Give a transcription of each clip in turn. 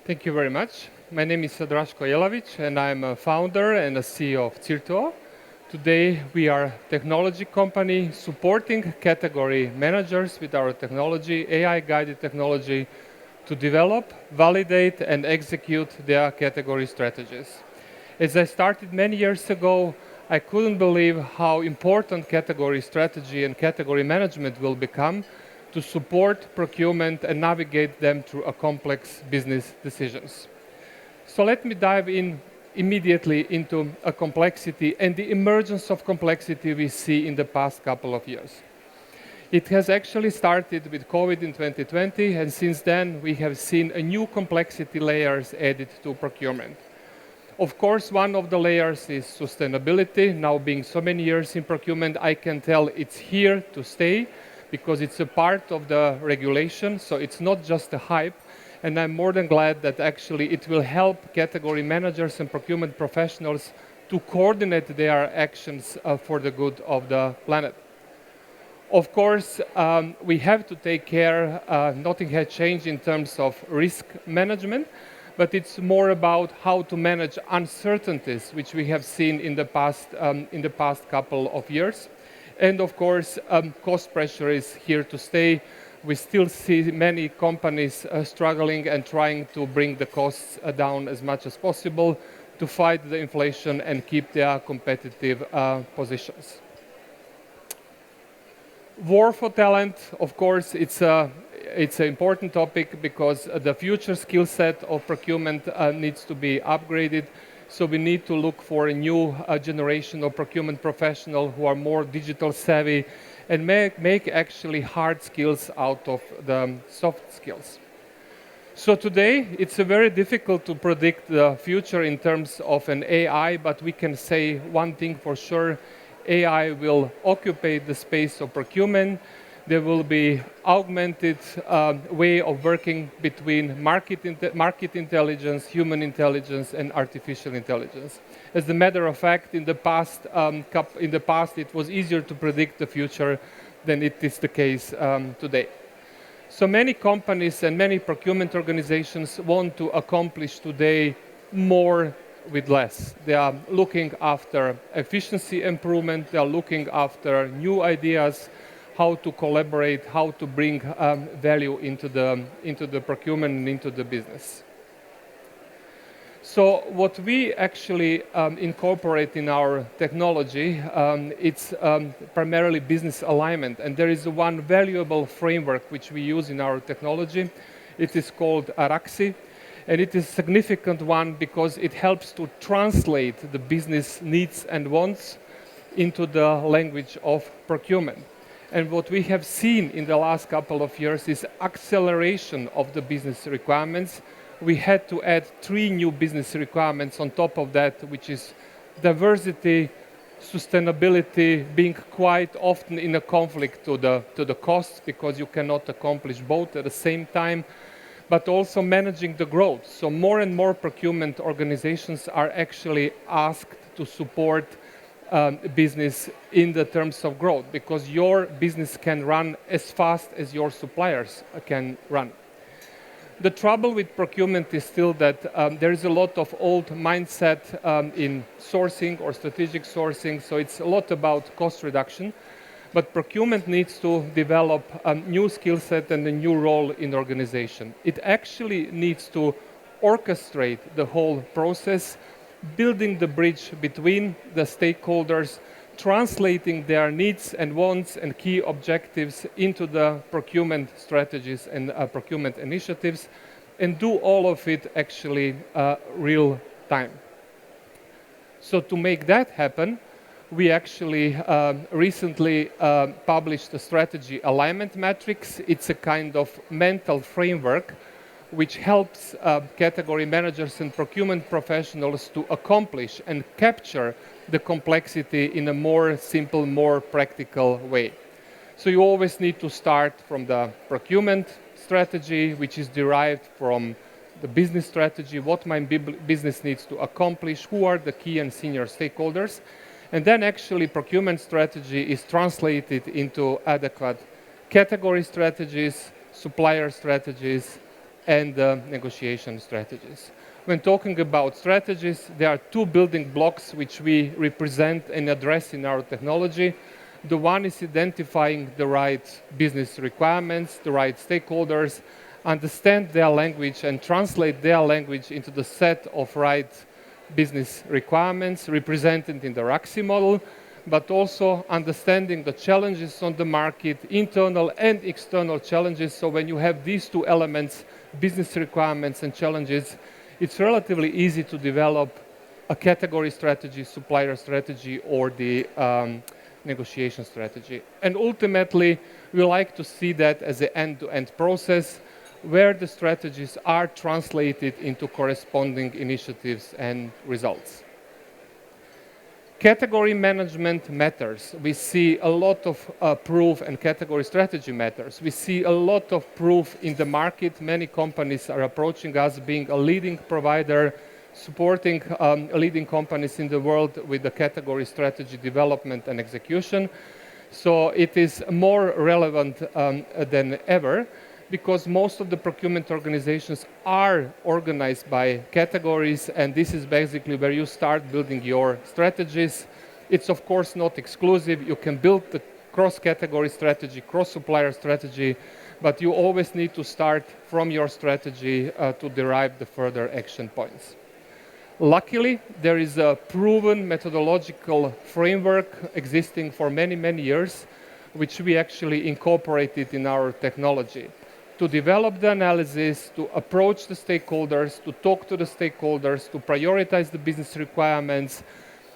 Thank you very much. My name is Dražko Jelavić, and I'm a founder and a CEO of Cirtuo. Today, we are a technology company supporting category managers with our technology, AI-guided technology, to develop, validate, and execute their category strategies. As I started many years ago, I couldn't believe how important category strategy and category management will become to support procurement and navigate them through a complex business decisions. So let me dive in immediately into a complexity and the emergence of complexity we see in the past couple of years. It has actually started with COVID in 2020, and since then we have seen a new complexity layers added to procurement. Of course, one of the layers is sustainability. Now being so many years in procurement, I can tell it's here to stay because it's a part of the regulation, so it's not just a hype. And I'm more than glad that actually it will help category managers and procurement professionals to coordinate their actions for the good of the planet. Of course, we have to take care, nothing has changed in terms of risk management, but it's more about how to manage uncertainties, which we have seen in the past couple of years. And of course, cost pressure is here to stay. We still see many companies struggling and trying to bring the costs down as much as possible to fight the inflation and keep their competitive positions. War for talent, of course, it's an important topic because the future skill set of procurement needs to be upgraded. So we need to look for a new generation of procurement professionals who are more digital savvy and make actually hard skills out of the soft skills. So today, it's very difficult to predict the future in terms of an AI, but we can say one thing for sure: AI will occupy the space of procurement. There will be augmented way of working between market intelligence, human intelligence, and artificial intelligence. As a matter of fact, in the past, it was easier to predict the future than it is the case today. So many companies and many procurement organizations want to accomplish today more with less. They are looking after efficiency improvement, they are looking after new ideas, how to collaborate, how to bring value into the procurement and into the business. So what we actually incorporate in our technology, it's primarily business alignment. And there is one valuable framework which we use in our technology. It is called Araxi. And it is a significant one because it helps to translate the business needs and wants into the language of procurement. And what we have seen in the last couple of years is acceleration of the business requirements. We had to add 3 new business requirements on top of that, which is diversity, sustainability, being quite often in a conflict to the costs because you cannot accomplish both at the same time, but also managing the growth. So more and more procurement organizations are actually asked to support business in the terms of growth because your business can run as fast as your suppliers can run. The trouble with procurement is still that there is a lot of old mindset in sourcing or strategic sourcing, so it's a lot about cost reduction. But procurement needs to develop a new skill set and a new role in the organization. It actually needs to orchestrate the whole process, building the bridge between the stakeholders, translating their needs and wants and key objectives into the procurement strategies and procurement initiatives, and do all of it actually real time. So to make that happen, we actually recently published a strategy alignment matrix. It's a kind of mental framework which helps category managers and procurement professionals to accomplish and capture the complexity in a more simple, more practical way. So you always need to start from the procurement strategy, which is derived from the business strategy, what my business needs to accomplish, who are the key and senior stakeholders. And then actually procurement strategy is translated into adequate category strategies, supplier strategies, and negotiation strategies. When talking about strategies, there are two building blocks which we represent and address in our technology. The one is identifying the right business requirements, the right stakeholders, understand their language and translate their language into the set of right business requirements represented in the RAXI model, but also understanding the challenges on the market, internal and external challenges. So when you have these two elements, business requirements and challenges, it's relatively easy to develop a category strategy, supplier strategy, or the negotiation strategy. And ultimately, we like to see that as an end-to-end process where the strategies are translated into corresponding initiatives and results. Category management matters. We see a lot of proof, and category strategy matters. We see a lot of proof in the market. Many companies are approaching us being a leading provider, supporting leading companies in the world with the category strategy development and execution. So it is more relevant than ever, because most of the procurement organizations are organized by categories, and this is basically where you start building your strategies. It's of course not exclusive. You can build the cross-category strategy, cross-supplier strategy, but you always need to start from your strategy to derive the further action points. Luckily, there is a proven methodological framework existing for many, many years, which we actually incorporated in our technology. To develop the analysis, to approach the stakeholders, to talk to the stakeholders, to prioritize the business requirements,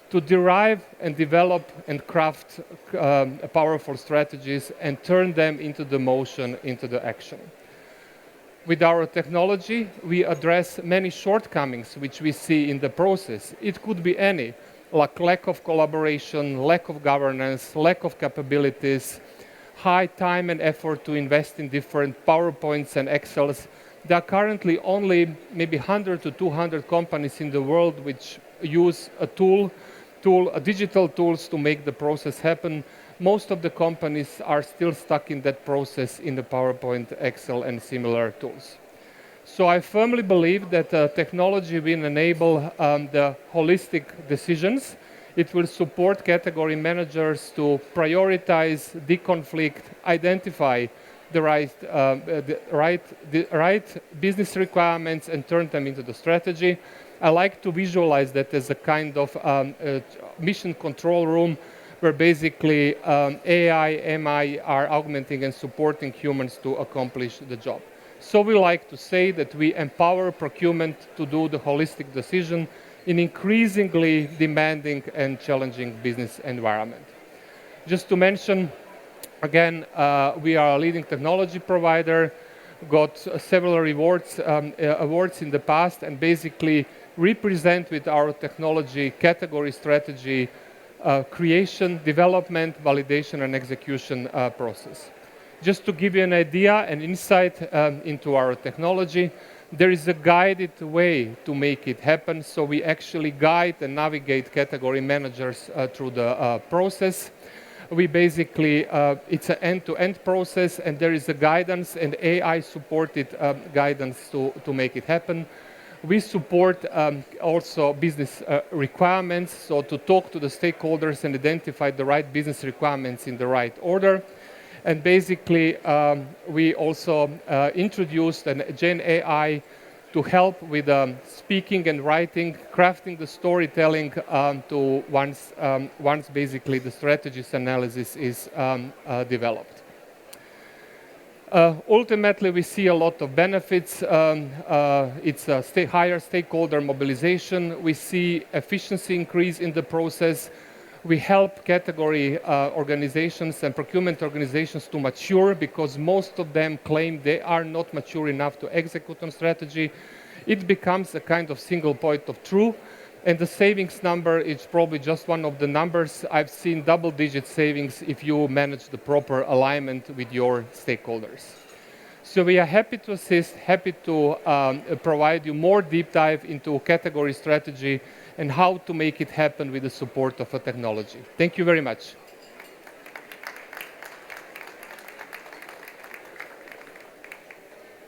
to derive and develop and craft powerful strategies and turn them into the motion, into the action. With our technology, we address many shortcomings which we see in the process. It could be any, like lack of collaboration, lack of governance, lack of capabilities, high time and effort to invest in different PowerPoints and Excels. There are currently only maybe 100 to 200 companies in the world which use a digital tools to make the process happen. Most of the companies are still stuck in that process in the PowerPoint, Excel, and similar tools. So I firmly believe that technology will enable the holistic decisions. It will support category managers to prioritize, deconflict, identify the right business requirements and turn them into the strategy. I like to visualize that as a kind of mission control room where basically AI, MI are augmenting and supporting humans to accomplish the job. So we like to say that we empower procurement to do the holistic decision in increasingly demanding and challenging business environment. Just to mention, again, we are a leading technology provider, got several awards in the past, and basically represent with our technology category strategy creation, development, validation, and execution process. Just to give you an idea and insight into our technology, there is a guided way to make it happen. So we actually guide and navigate category managers through the process. We basically, it's an end-to-end process, and there is a guidance and AI-supported guidance to make it happen. We support also business requirements, so to talk to the stakeholders and identify the right business requirements in the right order. And basically, we also introduced an Gen AI to help with speaking and writing, crafting the storytelling to once basically the strategist analysis is developed. Ultimately, we see a lot of benefits. It's a higher stakeholder mobilization. We see efficiency increase in the process. We help category organizations and procurement organizations to mature because most of them claim they are not mature enough to execute on strategy. It becomes a kind of single point of truth. And the savings number is probably just one of the numbers. I've seen double-digit savings if you manage the proper alignment with your stakeholders. So we are happy to assist, happy to provide you more deep dive into category strategy and how to make it happen with the support of a technology. Thank you very much.